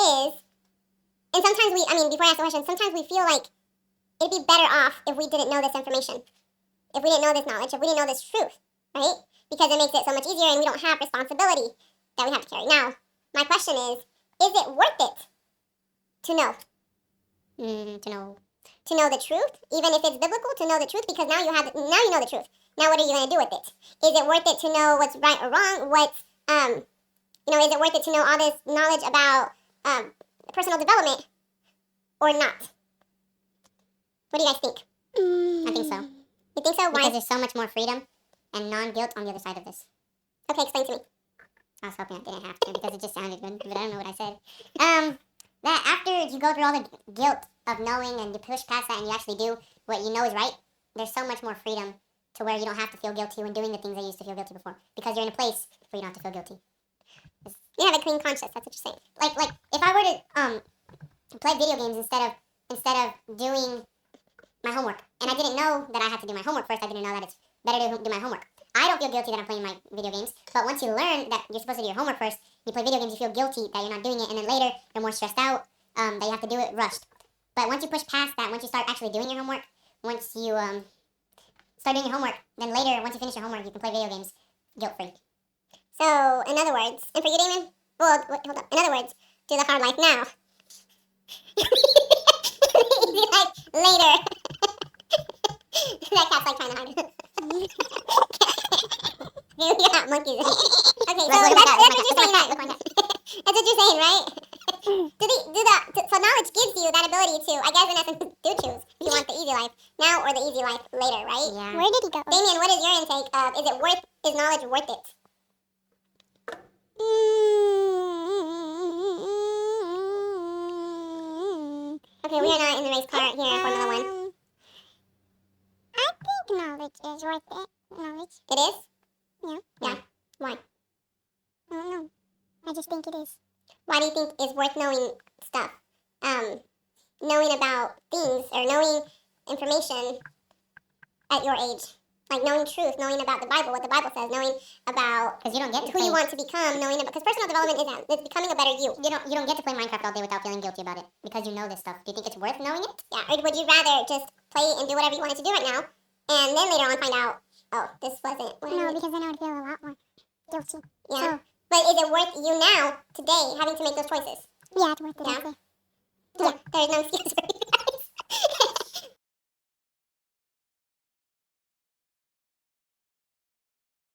is, and sometimes before I ask the question, sometimes we feel like it'd be better off if we didn't know this information, if we didn't know this knowledge, if we didn't know this truth, right? Because it makes it so much easier and we don't have responsibility that we have to carry. Now, my question is it worth it to know? To know the truth, even if it's biblical, to know the truth, because now you know the truth. Now what are you going to do with it? Is it worth it to know what's right or wrong? Is it worth it to know all this knowledge about personal development or not? What do you guys think? I think so. You think so? Why? Because there's so much more freedom and non-guilt on the other side of this. Okay, explain to me. I was hoping I didn't have to because it just sounded good, but I don't know what I said. That after you go through all the guilt of knowing and you push past that and you actually do what you know is right, there's so much more freedom to where you don't have to feel guilty when doing the things that you used to feel guilty before, because you're in a place where you don't have to feel guilty. You have a clean conscience. That's what you're saying. Like if I were to play video games instead of doing my homework, and I didn't know that I had to do my homework first, I didn't know that it's better to do my homework. I don't feel guilty that I'm playing my video games, but once you learn that you're supposed to do your homework first, you play video games, you feel guilty that you're not doing it, and then later you're more stressed out that you have to do it rushed. But once you push past that, once you start actually doing your homework, once you start doing your homework, then later, once you finish your homework, you can play video games guilt-free. So, in other words, and for you, Damon, well, wait, hold up. In other words, do the hard life now. Easy life later. That cat's like trying to hide. You got monkeys. Okay, so that's what you're saying. That's what you're saying, right? So knowledge gives you that ability to, I guess in essence, do choose if you want the easy life now or the easy life later, right? Yeah. Where did he go? Damien, what is your intake of, is knowledge worth it? Okay, we are not in the race car here at Formula One. I think knowledge is worth it. Knowledge. It is? Yeah. Yeah. Why? I don't know. I just think it is. Why do you think it's worth knowing stuff? Knowing about things or knowing information at your age. Like knowing truth, knowing about the Bible, what the Bible says, knowing about Because you don't get to who you want to become, because personal development is becoming a better you. You don't get to play Minecraft all day without feeling guilty about it because you know this stuff. Do you think it's worth knowing it? Yeah, or would you rather just play and do whatever you wanted to do right now, and then later on find out, oh, this wasn't what I No, needed. because then I would feel a lot more guilty. Yeah. So, But is it worth you now, today, having to make those choices? yeah, it's worth it. Yeah. I think. Yeah. There's no excuse for